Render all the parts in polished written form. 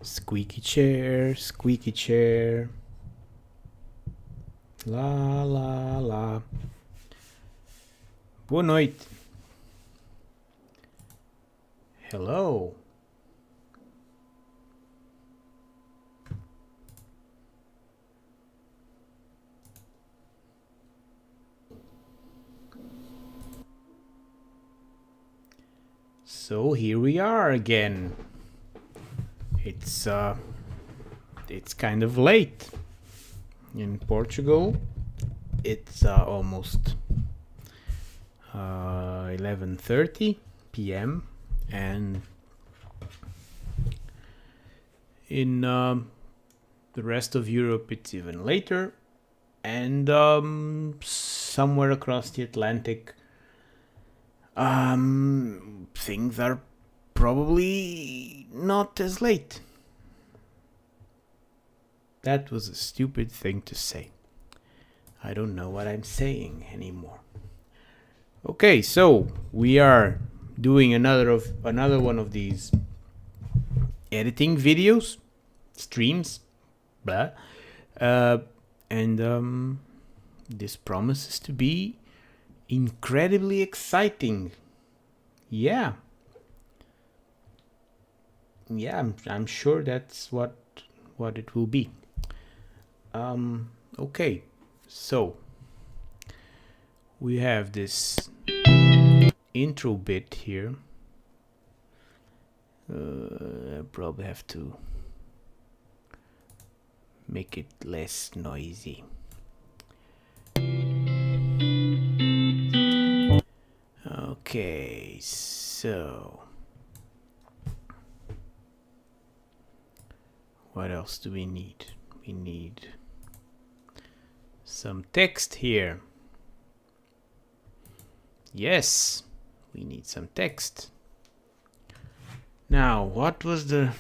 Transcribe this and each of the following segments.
Squeaky chair, squeaky chair. La la la. Boa noite. Hello. So here we are again. It's kind of late in Portugal. It's almost 11:30 p.m. and in the rest of Europe it's even later, and somewhere across the Atlantic things are probably not as late. That was a stupid thing to say. I don't know what I'm saying anymore. Okay, so we are doing another one of these editing videos, streams, blah, and this promises to be incredibly exciting. Yeah, I'm sure that's what it will be. Okay, so we have this intro bit here. I probably have to make it less noisy. Okay, so what else do we need? We need some text here. Yes, we need some text. Now, what was the...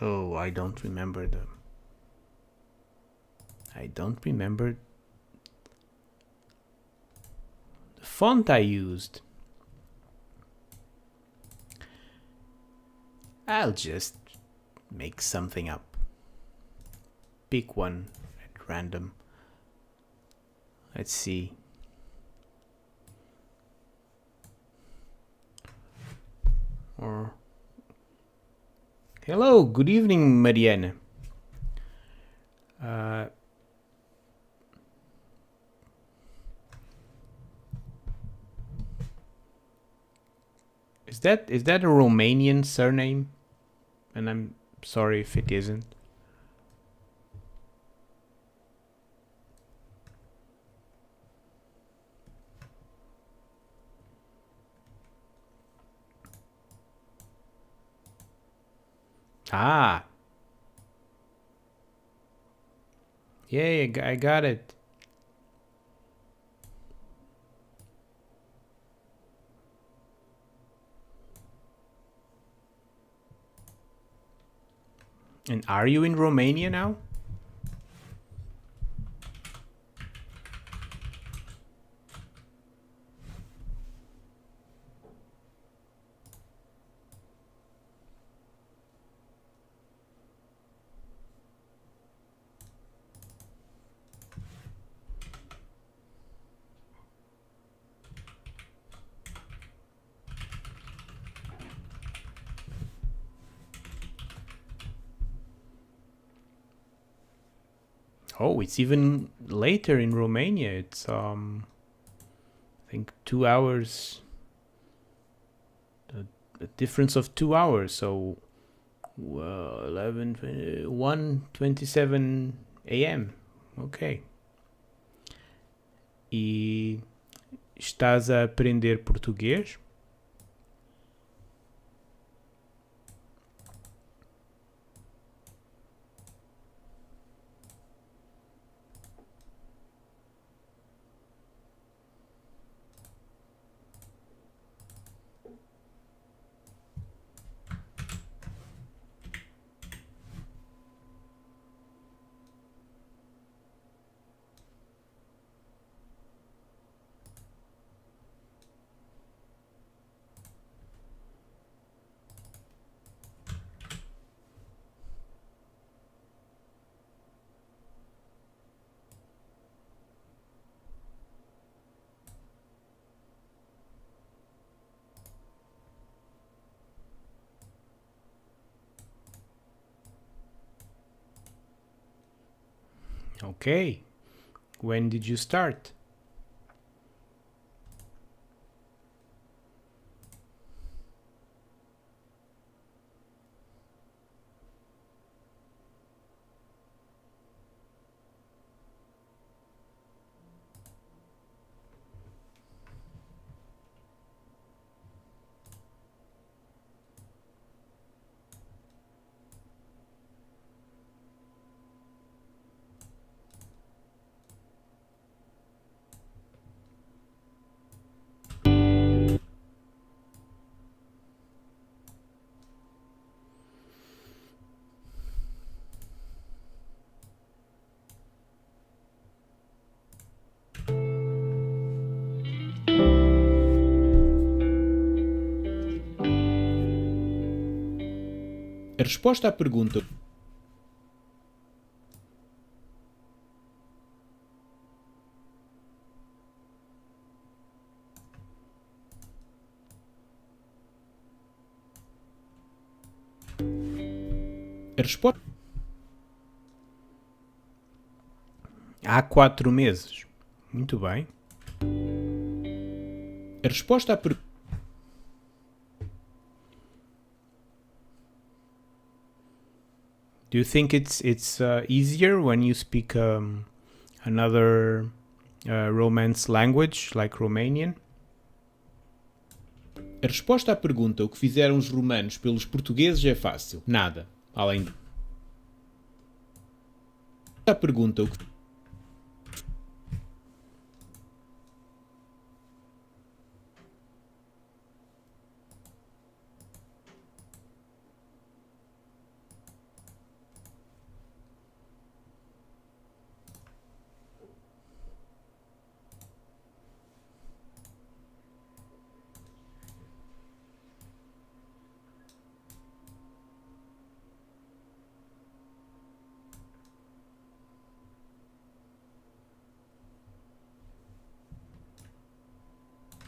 Oh, I don't remember the font I used. I'll just make something up. Pick one at random. Let's see. Or hello, good evening, Marianne. Is that a Romanian surname? And I'm sorry if it isn't. Ah. Yeah, I got it. And are you in Romania now? Oh, it's even later in Romania. It's I think 2 hours. A difference of 2 hours. So 1:27 a.m. Ok. E estás a aprender português? Okay. When did you start? A resposta à pergunta há 4 meses. Muito bem. A resposta à pergunta Do you think it's easier when you speak another Romance language like Romanian? A resposta à pergunta o que fizeram os romanos pelos portugueses é fácil. Nada. Além de... A pergunta o que...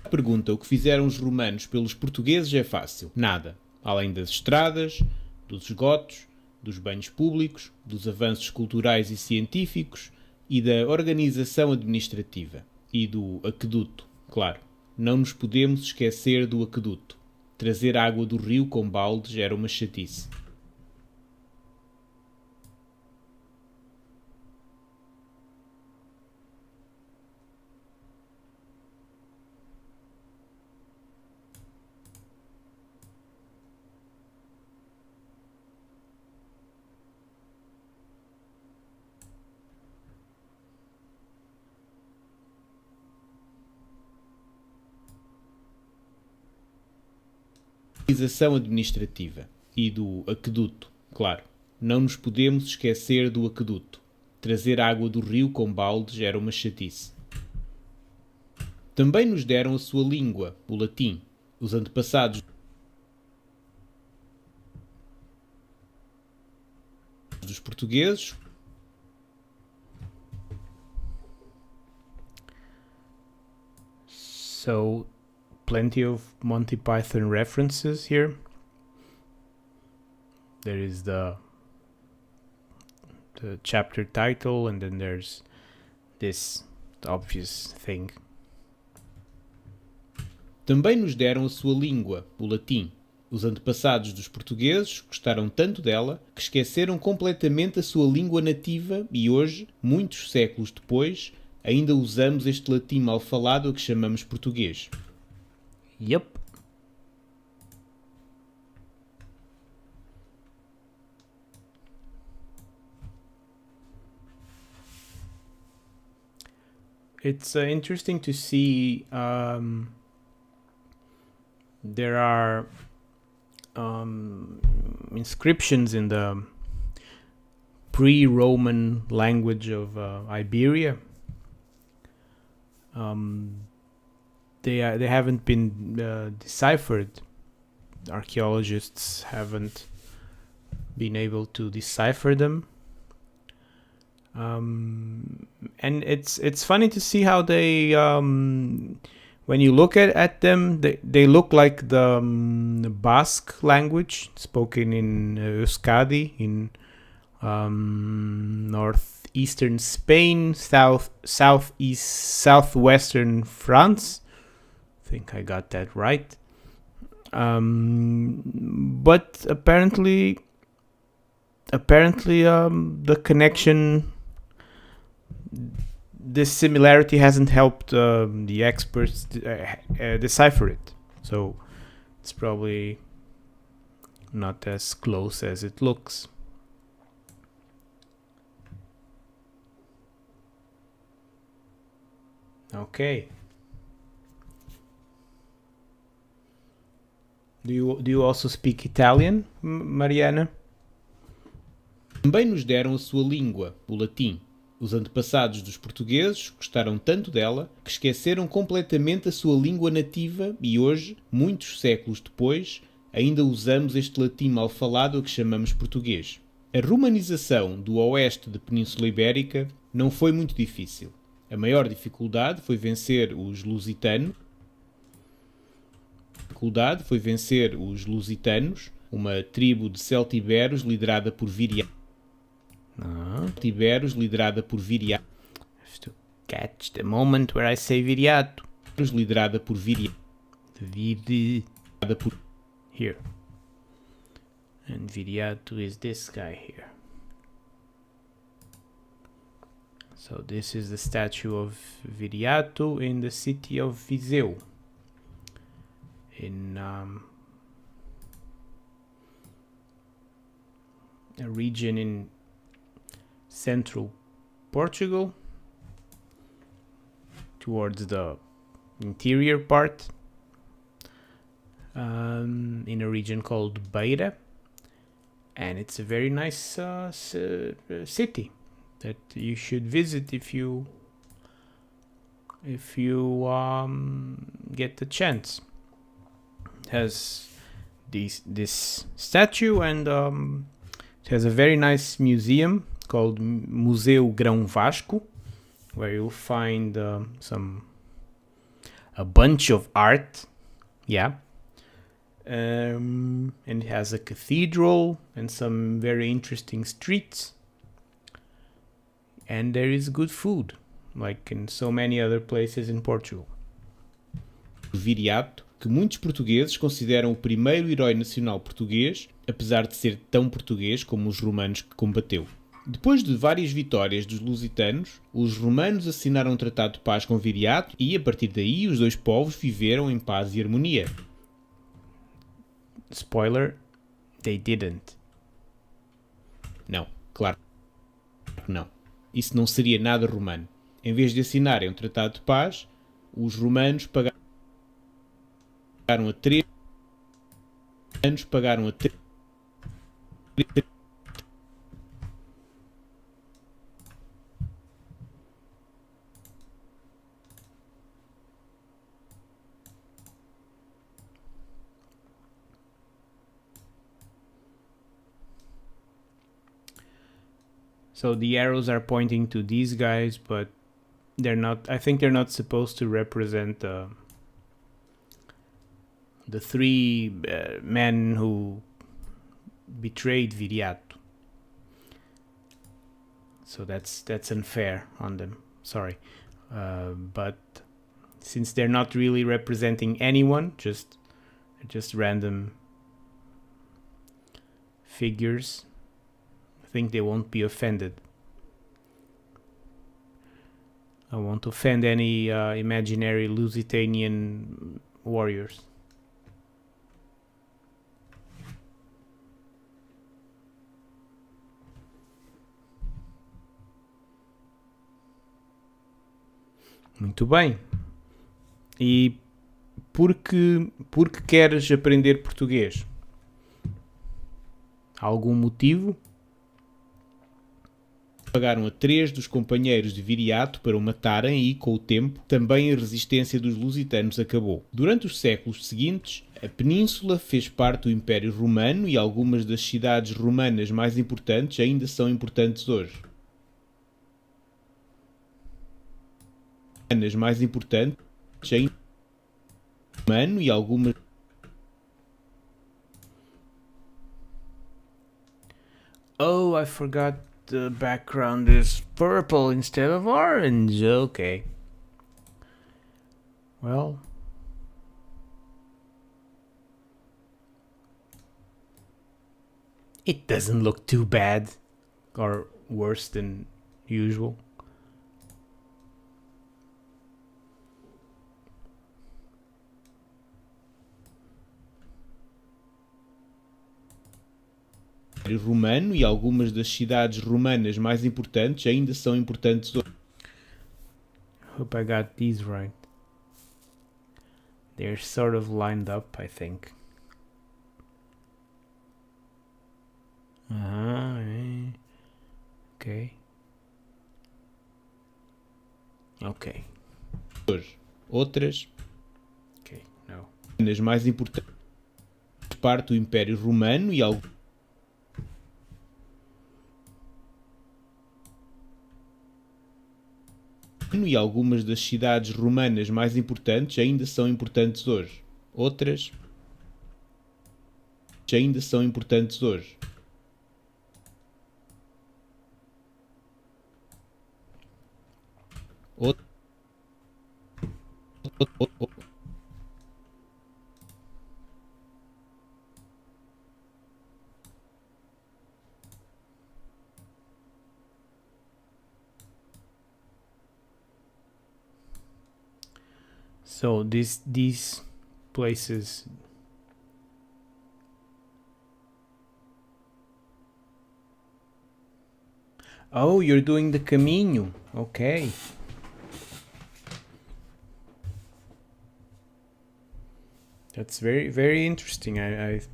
A pergunta o que fizeram os romanos pelos portugueses é fácil. Nada. Além das estradas, dos esgotos, dos banhos públicos, dos avanços culturais e científicos e da organização administrativa. E do aqueduto, claro. Não nos podemos esquecer do aqueduto. Trazer água do rio com baldes era uma chatice. Organização administrativa e do aqueduto, claro. Não nos podemos esquecer do aqueduto. Trazer água do rio com baldes era uma chatice. Também nos deram a sua língua, o latim. Os antepassados dos portugueses. So, plenty of Monty Python references here. There is the chapter title, and then there's this obvious thing. Também nos deram a sua língua, o latim. Os antepassados dos portugueses gostaram tanto dela que esqueceram completamente a sua língua nativa e hoje, muitos séculos depois, ainda usamos este latim mal falado a que chamamos português. Yep. It's interesting to see there are inscriptions in the pre-Roman language of Iberia. They haven't been deciphered. Archaeologists haven't been able to decipher them. And it's funny to see how they when you look at them, they look like the Basque language spoken in Euskadi in northeast southeastern Spain, southwestern France. I think I got that right. But apparently, the connection, this similarity hasn't helped the experts decipher it. So it's probably not as close as it looks. Okay. Do you also speak Italian, Mariana? Também nos deram a sua língua, o latim. Os antepassados dos portugueses gostaram tanto dela que esqueceram completamente a sua língua nativa e hoje, muitos séculos depois, ainda usamos este latim mal falado a que chamamos português. A romanização do oeste da Península Ibérica não foi muito difícil. A maior dificuldade foi vencer os lusitanos, uma tribo de celtiberos liderada por Viriato. Have to catch the moment where I say Viriato. Liderada por Viriato. Here. And Viriato is this guy here. So this is the statue of Viriato in the city of Viseu. In a region in central Portugal, towards the interior part, in a region called Beira, and it's a very nice city that you should visit if you get the chance. It has this statue, and it has a very nice museum called Museu Grão Vasco, where you'll find a bunch of art. Yeah. And it has a cathedral and some very interesting streets. And there is good food, like in so many other places in Portugal. Viriato, que muitos portugueses consideram o primeiro herói nacional português, apesar de ser tão português como os romanos que combateu. Depois de várias vitórias dos lusitanos, os romanos assinaram um tratado de paz com Viriato e, a partir daí, os dois povos viveram em paz e harmonia. Spoiler, they didn't. Não, claro que não. Isso não seria nada romano. Em vez de assinarem um tratado de paz, os romanos pagaram a três. So the arrows are pointing to these guys, but they're not. I think they're not supposed to represent the three men who betrayed Viriato. So that's unfair on them. Sorry, but since they're not really representing anyone, just random figures, I think they won't be offended. I won't offend any imaginary Lusitanian warriors. Muito bem. E por que queres aprender português? Algum motivo? Pagaram a 3 dos companheiros de Viriato para o matarem e, com o tempo, também a resistência dos lusitanos acabou. Durante os séculos seguintes, a península fez parte do Império Romano e algumas das cidades romanas mais importantes ainda são importantes hoje. E algumas. Oh, I forgot the background is purple instead of orange. Okay. Well. It doesn't look too bad. Or worse than usual. Romano e algumas das cidades romanas mais importantes ainda são importantes hoje. Hope I got these right. They're sort of lined up, I think. Okay. Okay. Hoje. Outras Okay, no. as mais importantes parte do Império Romano e algumas das cidades romanas mais importantes ainda são importantes hoje. Outras ainda são importantes hoje. So these places. Oh, you're doing the caminho. Okay. That's very, very interesting. I'd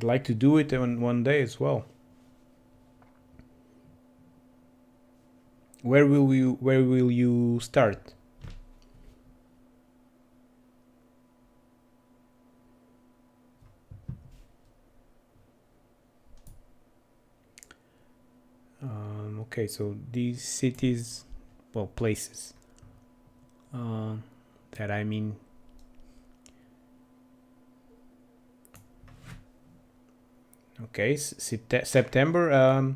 like to do it one day as well. Where will you start? Okay, so these cities, well, places that I mean. Okay, September.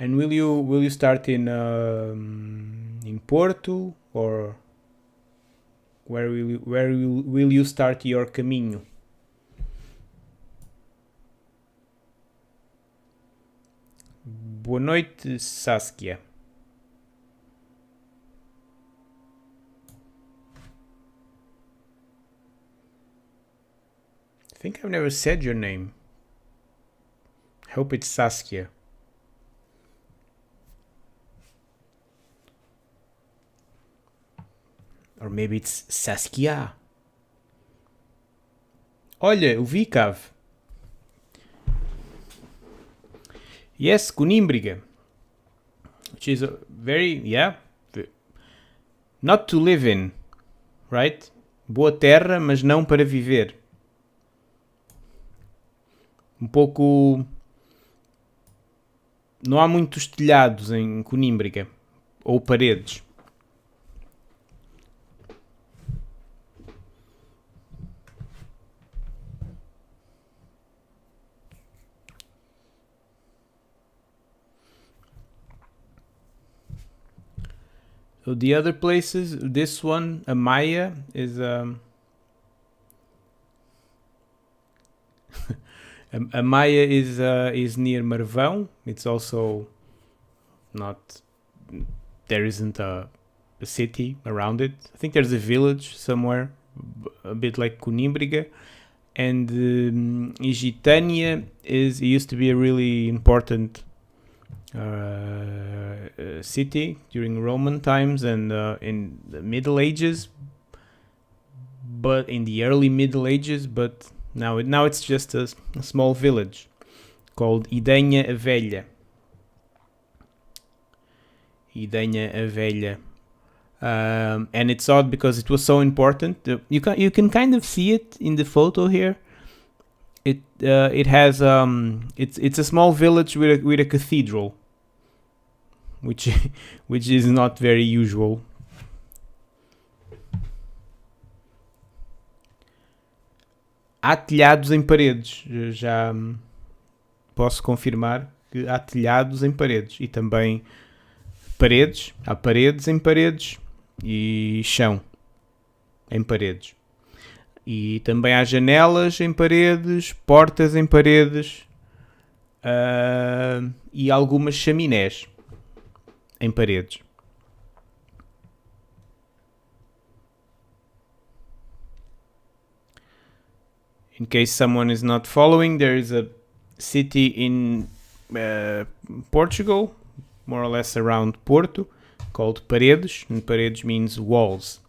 And will you start in Porto, or where will you start your caminho? Boa noite, Saskia. I think I've never said your name. I hope it's Saskia. Or maybe it's Saskia. Olha, o Vikav. Yes, Conímbriga. Which is a very, not to live in, right? Boa terra, mas não para viver. Pouco... Não há muitos telhados em Conímbriga. Ou paredes. So the other places, this one, Amaya, is Amaya is near Marvão. It's also not. There isn't a city around it. I think there's a village somewhere, a bit like Conímbriga. And Igitânia used to be a really important city during Roman times and in the Middle Ages, but in the early Middle Ages. But now it's just a small village called Idenha a Velha. Idenha a Velha. And it's odd because it was so important. You can kind of see it in the photo here. It has it's a small village with a cathedral, which is not very usual. Há telhados em paredes, já posso confirmar que há telhados em paredes e também paredes, há paredes em paredes e chão em paredes. E também há janelas em paredes, portas em paredes e algumas chaminés em paredes. In case someone is not following, there is a city in Portugal, more or less around Porto, called Paredes, and Paredes means walls.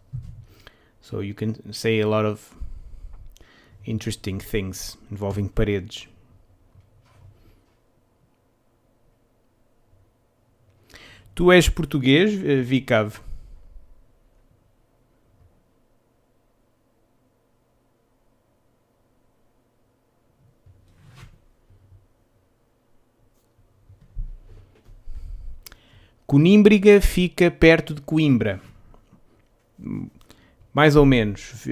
So you can say a lot of interesting things involving paredes. Tu és português, Vicav? Conímbriga fica perto de Coimbra. Mais ou menos.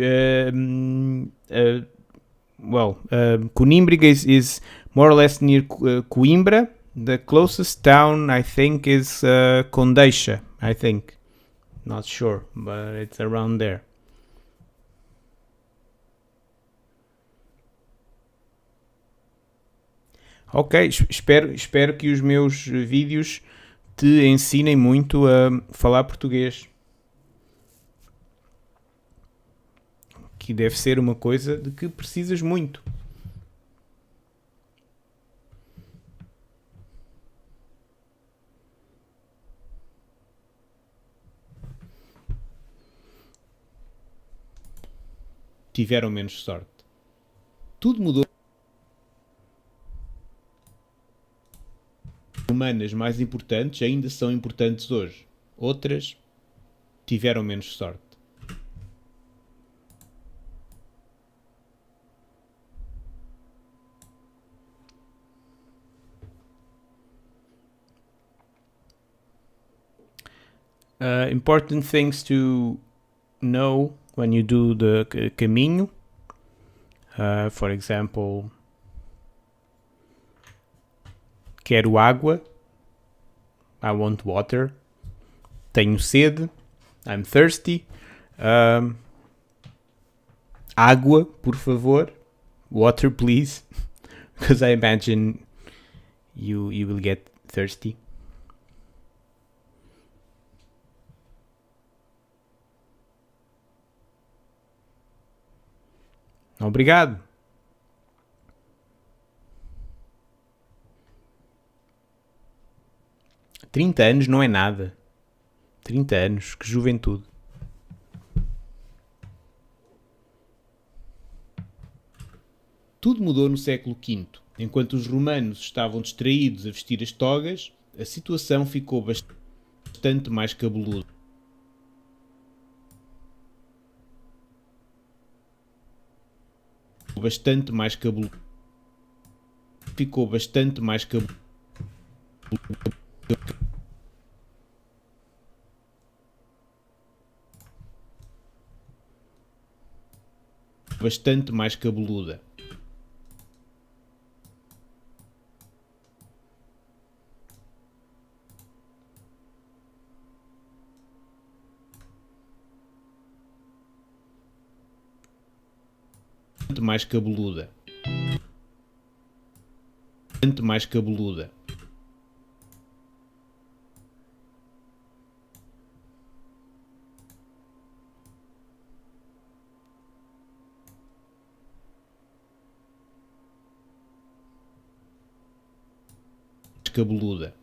Conímbriga is more or less near Coimbra. The closest town, I think, is Condeixa. I think. Not sure, but it's around there. Ok, espero que os meus vídeos te ensinem muito a falar português. Que deve ser uma coisa de que precisas muito. Tiveram menos sorte. Tudo mudou. Humanas mais importantes ainda são importantes hoje. Outras tiveram menos sorte. Important things to know when you do the caminho. For example, quero água. I want water. Tenho sede. I'm thirsty. Água, por favor. Water, please. Because I imagine you will get thirsty. Obrigado. Trinta anos não é nada. 30 anos, que juventude. Tudo mudou no século V. Enquanto os romanos estavam distraídos a vestir as togas, a situação ficou bastante mais cabeluda. Bastante mais cabeluda. Ficou bastante mais cabeluda. Bastante mais cabeluda. Bastante mais cabeluda. Bastante mais cabeluda. Cabeluda.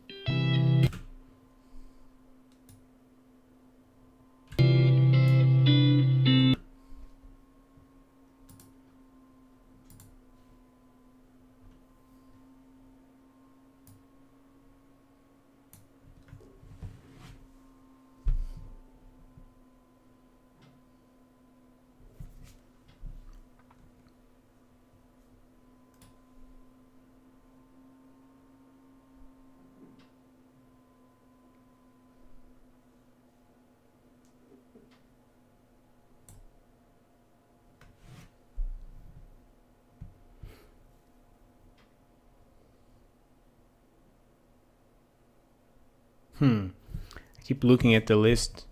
I keep looking at the list,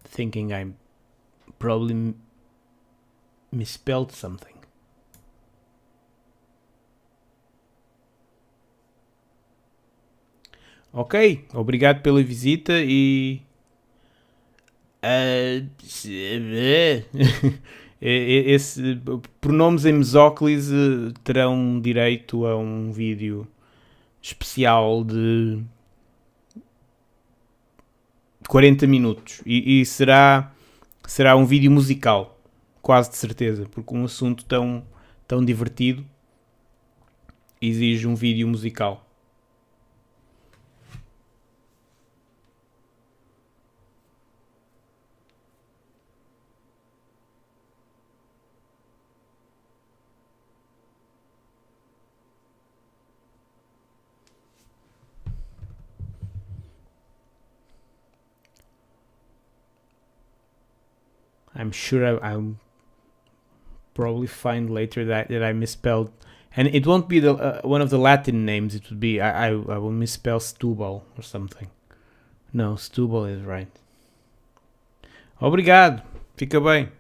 thinking I probably misspelled something. Ok, obrigado pela visita e. Esse, pronomes em mesóclise terão direito a um vídeo especial de 40 minutos e será um vídeo musical, quase de certeza, porque um assunto tão divertido exige um vídeo musical. I'm sure I'll probably find later that I misspelled, and it won't be the one of the Latin names. It would be I will misspell Stubal or something. No, Stubal is right. Obrigado. Fica bem.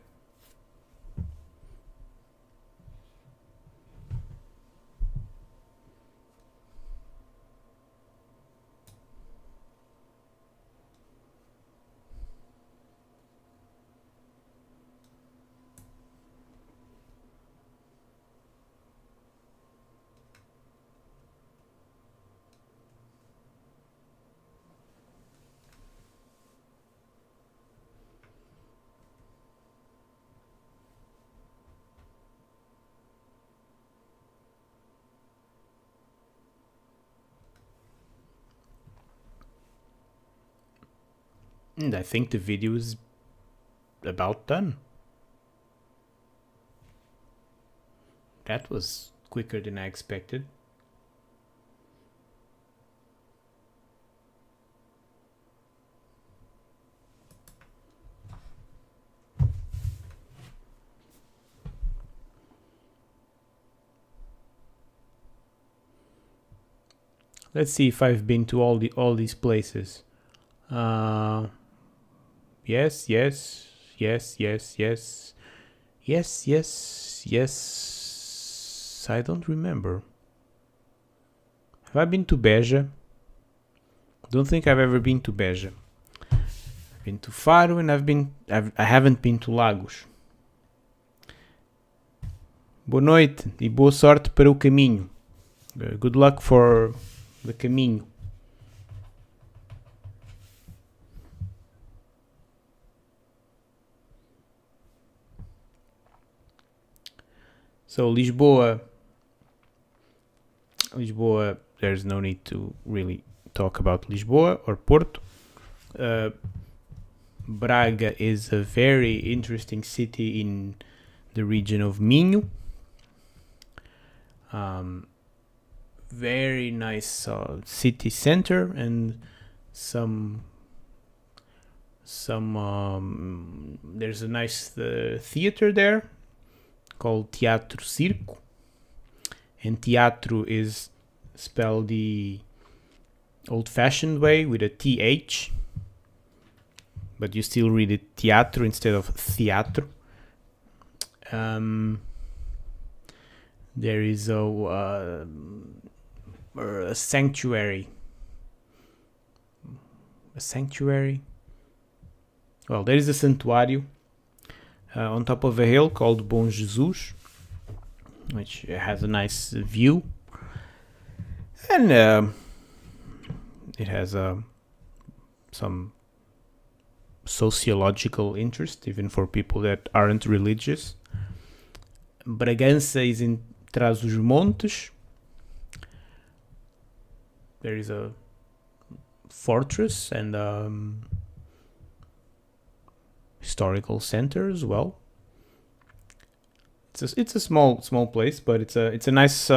And I think the video is about done. That was quicker than I expected. Let's see if I've been to all these places. Yes. I don't remember. Have I been to Beja? Don't think I've ever been to Beja. I've been to Faro and I haven't been to Lagos. Boa noite e boa sorte para o caminho. Good luck for the caminho. So Lisboa, there's no need to really talk about Lisboa or Porto. Braga is a very interesting city in the region of Minho. Very nice city center and some there's a nice theater there called Teatro Circo, and teatro is spelled the old-fashioned way with a TH, but you still read it teatro instead of theatro. There is a sanctuary. Well, there is a santuário on top of a hill called Bom Jesus, which has a nice view, and it has some sociological interest, even for people that aren't religious. Bragança is in Trás-os-Montes. There is a fortress and historical center as well. It's a small place, but it's a nice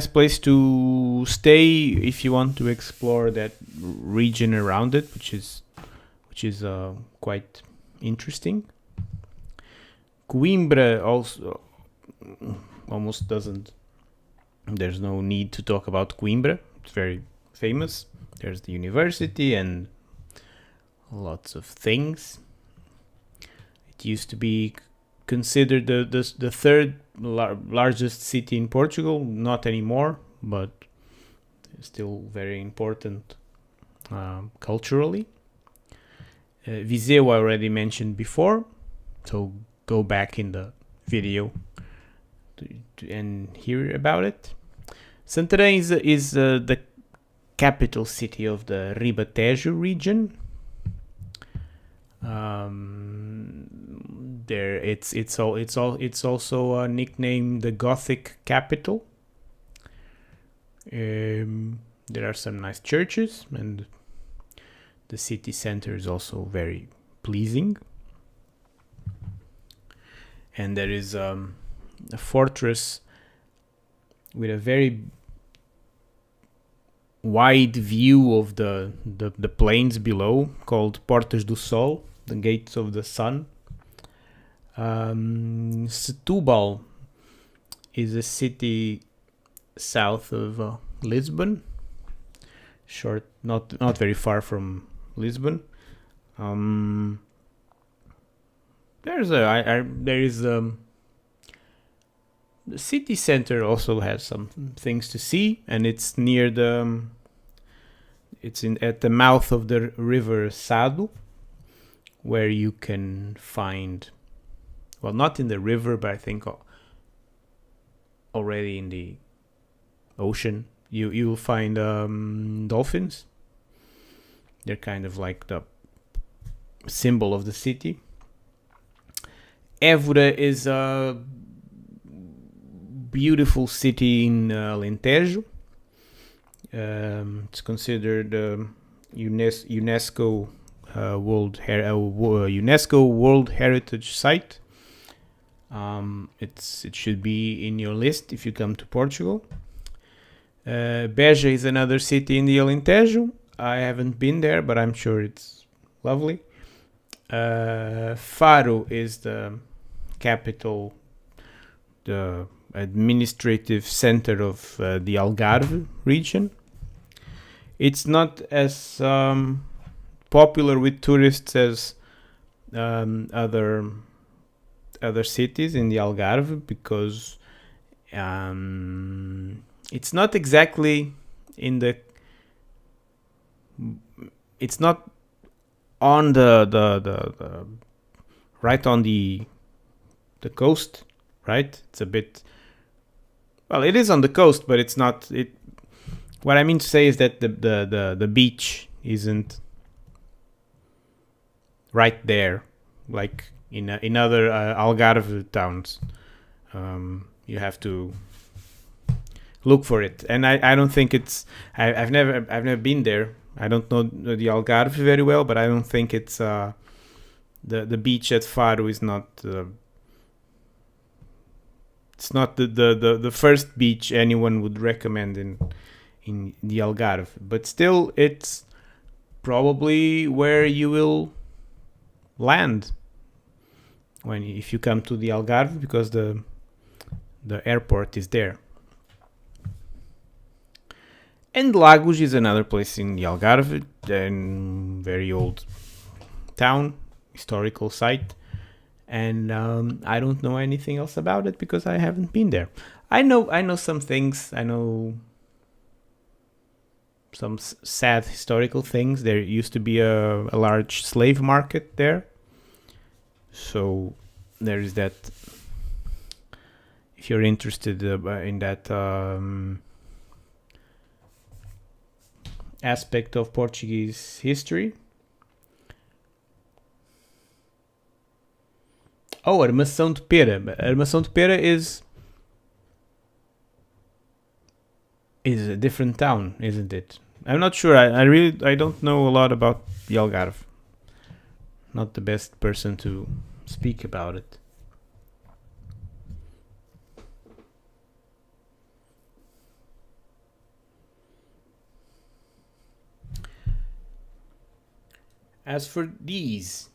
place to stay if you want to explore that region around it, which is quite interesting. Coimbra also almost doesn't. There's no need to talk about Coimbra. It's very famous. There's the university and lots of things. It used to be considered the third largest city in Portugal. Not anymore, but still very important culturally. Viseu I already mentioned before, so go back in the video and hear about it. Santarém is the capital city of the Ribatejo region. It's also nicknamed the Gothic capital. There are some nice churches, and the city center is also very pleasing. And there is a fortress with a very wide view of the plains below, called Portas do Sol, the gates of the sun. Setúbal is a city south of Lisbon, not very far from Lisbon. The city center also has some things to see, and it's near at the mouth of the river Sado, where you can find, well, not in the river, but I think already in the ocean, you'll find dolphins. They're kind of like the symbol of the city. Évora is a beautiful city in Alentejo. It's considered UNESCO World Heritage Site. It should be in your list if you come to Portugal. Beja is another city in the Alentejo. I haven't been there, but I'm sure it's lovely. Faro is the capital, the administrative center of the Algarve region. It's not as popular with tourists as other cities in the Algarve, because it's not exactly it's not on the right on the coast, right? It's a bit, well, it is on the coast, but it's not. What I mean to say is that the beach isn't right there, like in other Algarve towns. You have to look for it, and I don't think it's. I've never been there. I don't know the Algarve very well, but I don't think it's the beach at Faro is not. It's not the first beach anyone would recommend in the Algarve, but still, it's probably where you will land if you come to the Algarve, because the airport is there. And Lagos is another place in the Algarve, a very old town, historical site. And I don't know anything else about it because I haven't been there. I know some things. I know some sad historical things. There used to be a large slave market there. So there is that. If you're interested in that aspect of Portuguese history. Oh, Armação de Pera. Armação de Pera is a different town, isn't it? I'm not sure. I don't know a lot about the Algarve. Not the best person to speak about it. As for these,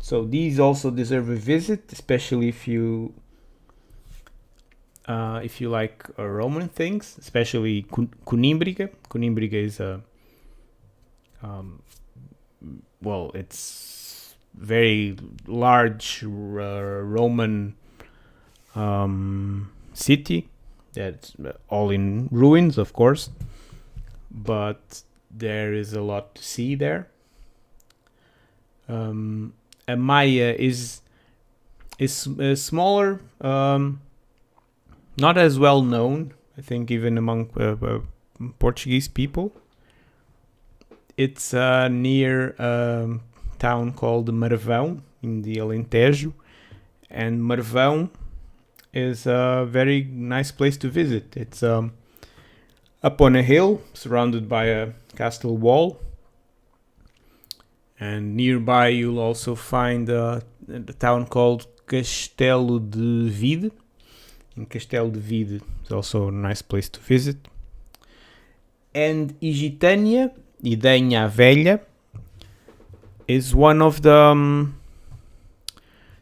so these also deserve a visit, especially if you if you like Roman things, especially Conímbriga. Conímbriga is a it's very large Roman city that's all in ruins, of course, but there is a lot to see there. Amaya is smaller, not as well known, I think, even among Portuguese people. It's near a town called Marvão in the Alentejo, and Marvão is a very nice place to visit. It's up on a hill surrounded by a castle wall, and nearby you'll also find the town called Castelo de Vide. In Castelo de Vide is also a nice place to visit. And Igitânia, Idenha Velha, is one of the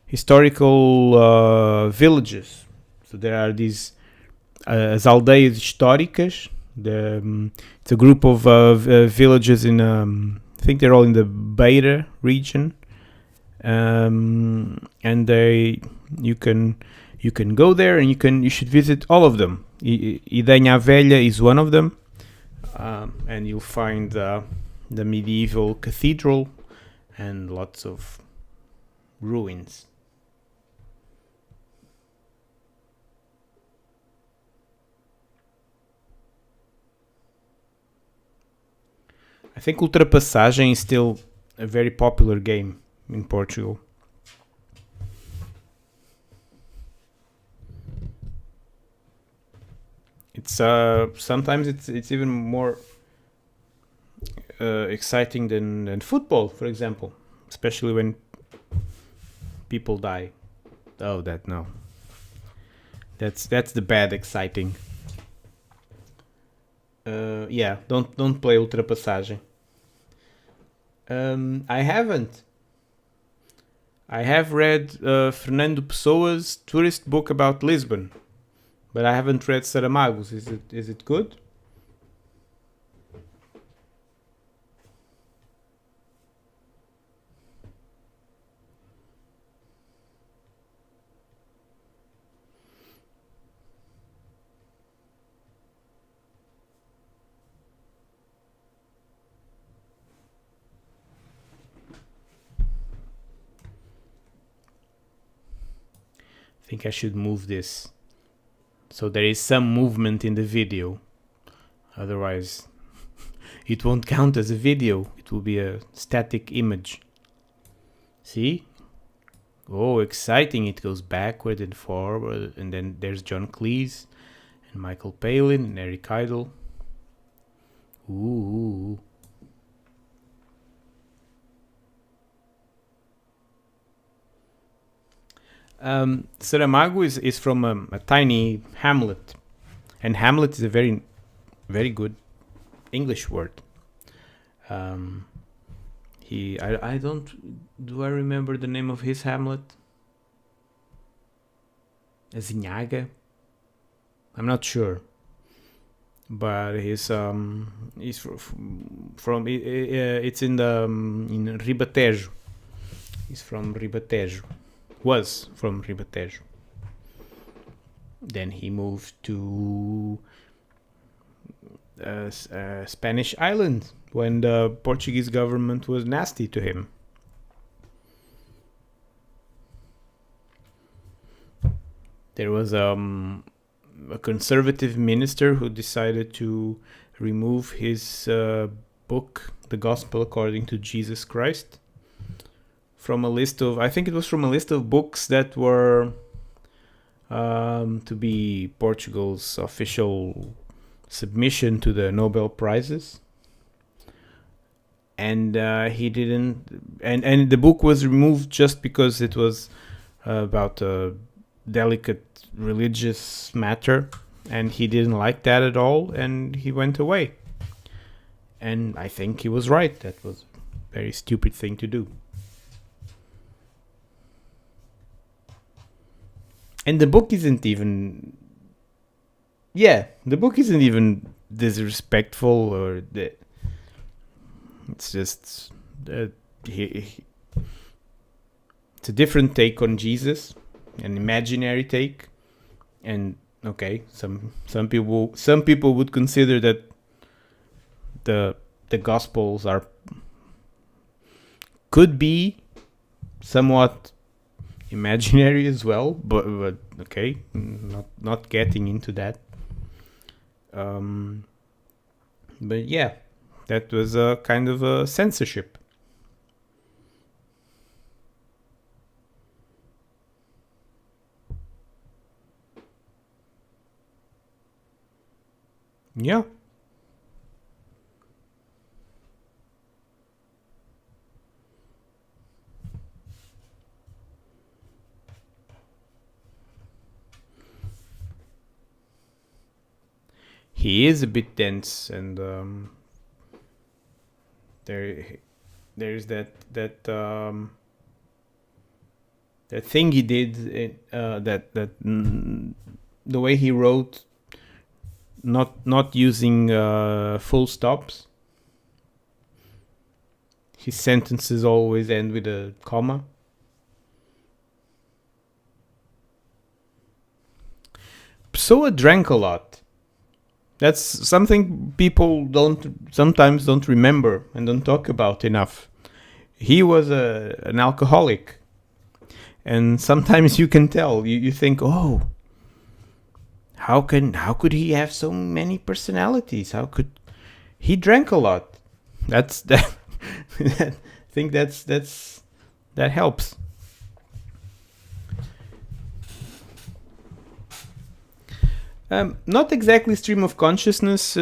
historical villages. So there are these as aldeias históricas. It's a group of villages in I think they're all in the Beira region, and you can go there and you should visit all of them. Idenha Velha is one of them, and you'll find the medieval cathedral and lots of ruins. I think Ultrapassagem is still a very popular game in Portugal. It's sometimes it's even more exciting than football, for example, especially when people die. Oh, that's the bad exciting. Yeah, don't play Ultrapassagem. I haven't. I have read Fernando Pessoa's tourist book about Lisbon, but I haven't read Saramagos. Is it good? I think I should move this so there is some movement in the video. Otherwise, it won't count as a video. It will be a static image. See? Oh, exciting. It goes backward and forward. And then there's John Cleese and Michael Palin and Eric Idle. Ooh. Saramago is from a tiny hamlet, and hamlet is a very, very good English word. I remember the name of his hamlet? Azinhaga? I'm not sure, but he's from it's in Ribatejo. He's from Ribatejo. Was from Ribatejo. Then he moved to Spanish island when the Portuguese government was nasty to him. There was a conservative minister who decided to remove his book, The Gospel According to Jesus Christ, from a list of, I think it was from a list of books that were to be Portugal's official submission to the Nobel Prizes. And he didn't, and the book was removed just because it was about a delicate religious matter, and he didn't like that at all, and he went away. And I think he was right. That was a very stupid thing to do. And the book isn't even yeah, the book isn't even disrespectful it's just it's a different take on Jesus, an imaginary take, and okay, some people would consider that the Gospels could be somewhat imaginary as well, but okay, not getting into that. But yeah, that was a kind of a censorship. Yeah. He is a bit dense, and there's that thing he did, the way he wrote, not using full stops. His sentences always end with a comma. Pessoa drank a lot. That's something people sometimes don't remember and don't talk about enough. He was an alcoholic, and sometimes you can tell. You think, oh, how could he have so many personalities? How could he drank a lot? That's that. I think that helps. Not exactly stream of consciousness.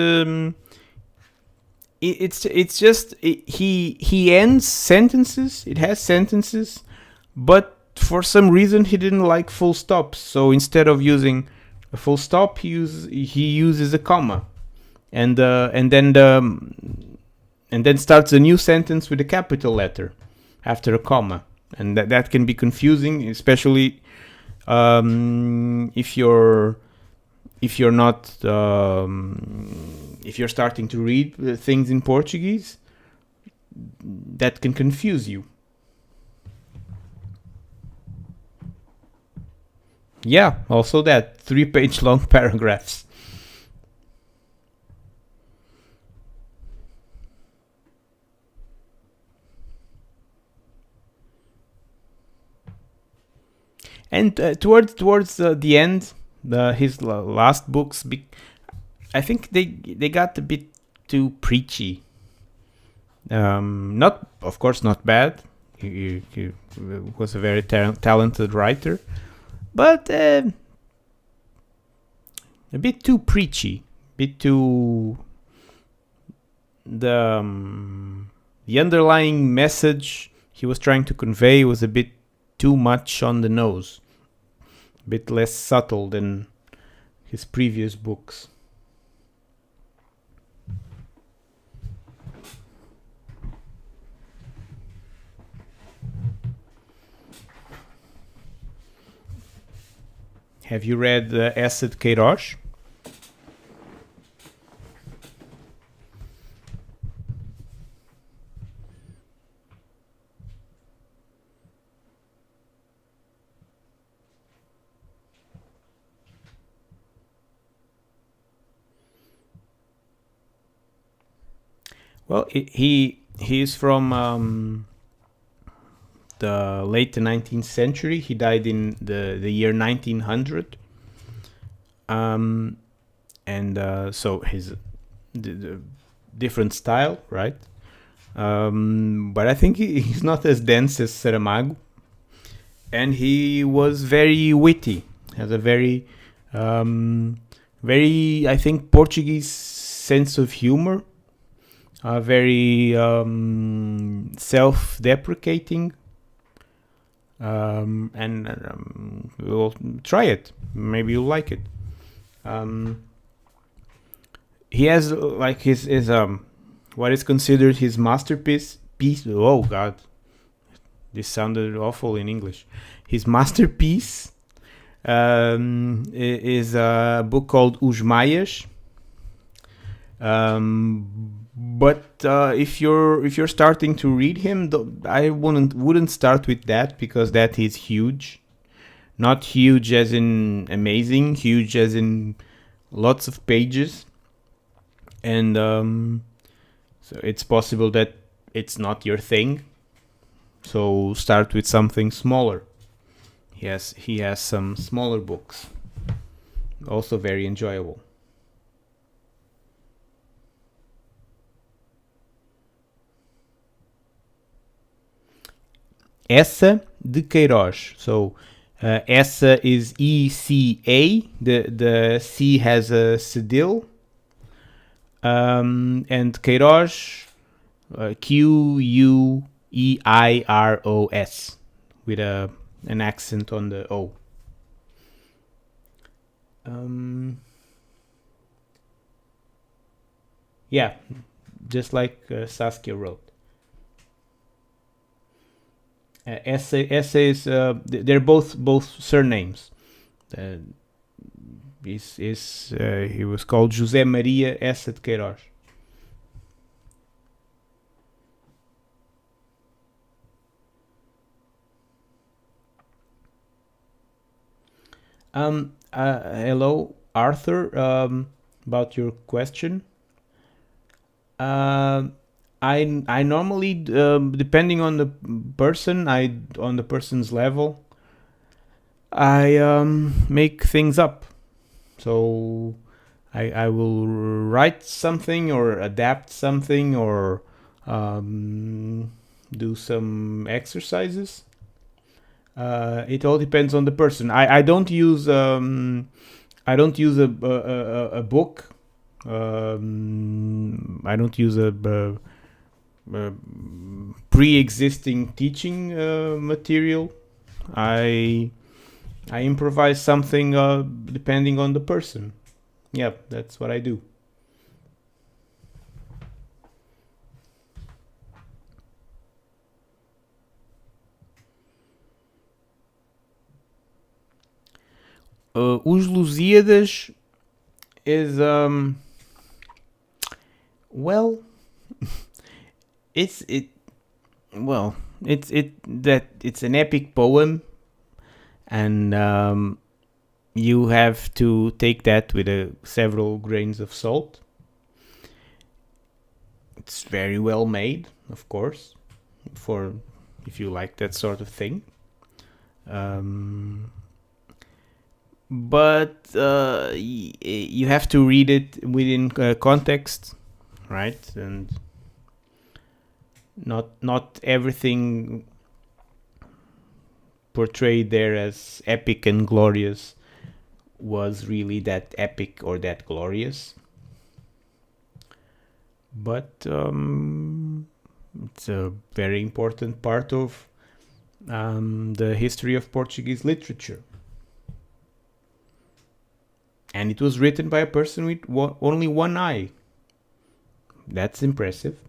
It's just he ends sentences. It has sentences, but for some reason he didn't like full stops. So instead of using a full stop, he uses a comma, and then starts a new sentence with a capital letter after a comma, and that can be confusing, especially if you're not if you're starting to read things in Portuguese. That can confuse you. Yeah, also that 3-page long paragraphs. And towards the end, his last books, I think they got a bit too preachy. Not, of course, not bad. He was a very talented writer, but a bit too preachy, a bit too the underlying message he was trying to convey was a bit too much on the nose, a bit less subtle than his previous books. Have you read Acid Queiroz? Well, he's from the late 19th century. He died in the year 1900. So his the different style, right? But I think he's not as dense as Saramago. And he was very witty. Has a very, I think, Portuguese sense of humor. Very self-deprecating. And we'll try it. Maybe you'll like it. He has like his what is considered his masterpiece. Oh God, this sounded awful in English. His masterpiece is a book called Os Maias. But if you're starting to read him, I wouldn't start with that, because that is huge. Not huge as in amazing, huge as in lots of pages. And so it's possible that it's not your thing. So start with something smaller. He has some smaller books, also very enjoyable. Essa de Queiroz. So Essa is ECA. The C has a cedil. And Queiroz, Queiros, with an accent on the O. Yeah, just like Saskia wrote. Essays, they're both surnames. He was called José Maria Essa de Queiroz. Hello, Arthur. About your question. I normally, depending on the person, on the person's level, I make things up. So I will write something or adapt something or do some exercises. It all depends on the person. I don't use a book. I don't use a pre-existing teaching material. I improvise something depending on the person. Yeah, that's what I do. Os Lusíadas is well, it's an epic poem, and you have to take that with several grains of salt. It's very well made, of course, for if you like that sort of thing. But you have to read it within context, right? And not everything portrayed there as epic and glorious was really that epic or that glorious. But it's a very important part of the history of Portuguese literature. And it was written by a person with only one eye. That's impressive.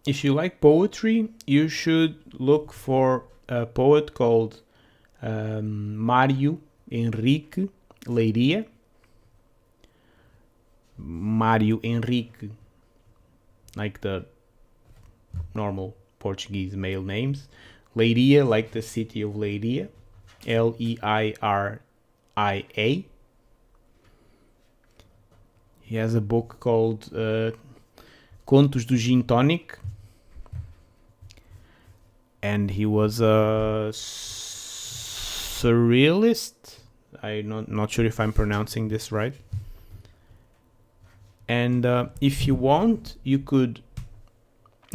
If you like poetry, you should look for a poet called Mário Henrique Leiria. Mário Henrique, like the normal Portuguese male names. Leiria, like the city of Leiria. Leiria. He has a book called Contos do Gin Tonic. And he was a surrealist. I'm not sure if I'm pronouncing this right. And if you want, you could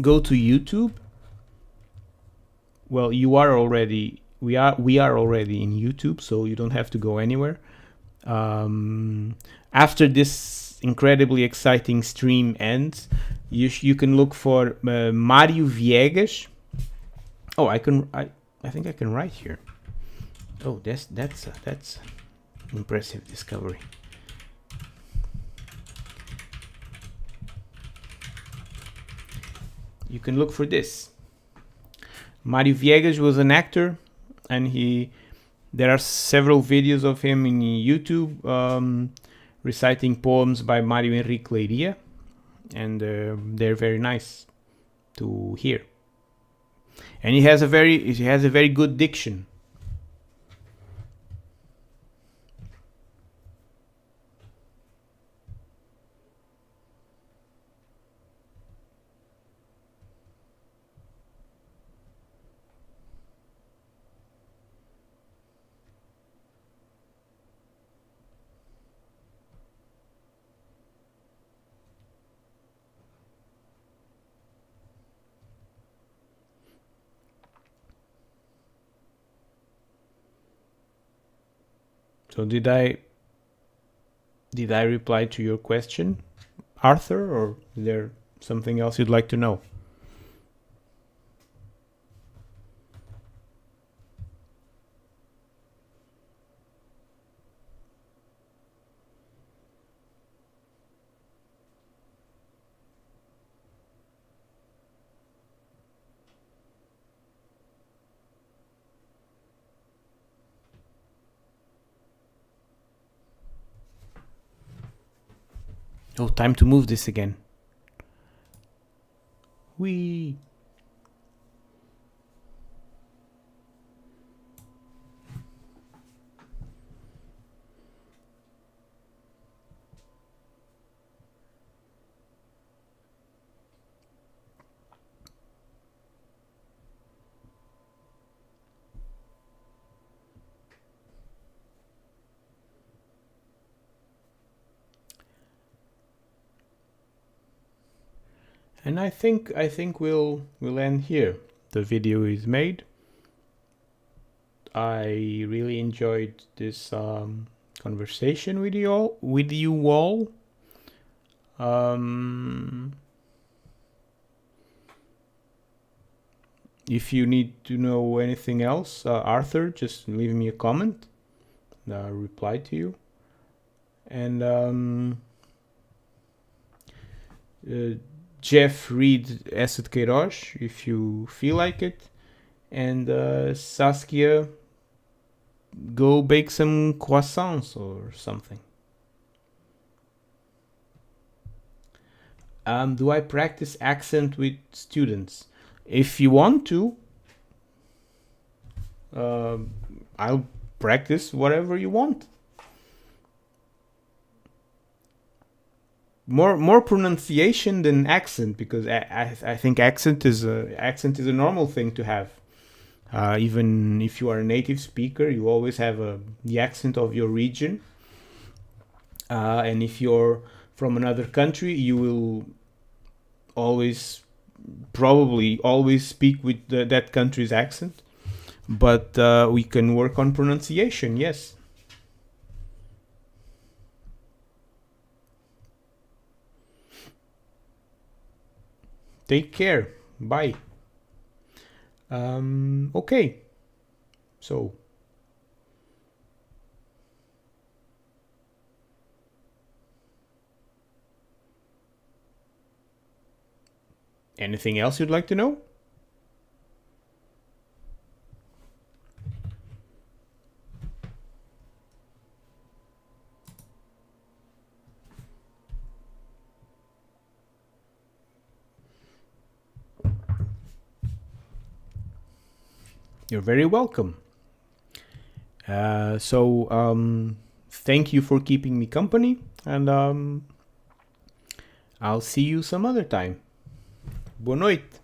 go to YouTube. Well, you are already we are already in YouTube, so you don't have to go anywhere. After this incredibly exciting stream ends, you can look for Mario Viegas. Oh, I think I can write here. Oh, that's impressive discovery. You can look for this. Mario Viegas was an actor, and there are several videos of him in YouTube reciting poems by Mario Henrique Leiria, and they're very nice to hear. And he has a very good diction. So did I reply to your question, Arthur, or is there something else you'd like to know? Oh, time to move this again. Whee! And I think we'll end here. The video is made. I really enjoyed this conversation with you all. If you need to know anything else, Arthur, just leave me a comment. I'll reply to you. And Jeff, read Acid Queiroz if you feel like it. And Saskia, go bake some croissants or something. Do I practice accent with students? If you want to, I'll practice whatever you want. More pronunciation than accent, because I think accent is a normal thing to have. Even if you are a native speaker, you always have the accent of your region. And if you're from another country, you will probably always speak with that country's accent. But we can work on pronunciation, yes. Take care. Bye. Okay. So. Anything else you'd like to know? You're very welcome. So thank you for keeping me company, and I'll see you some other time. Boa noite.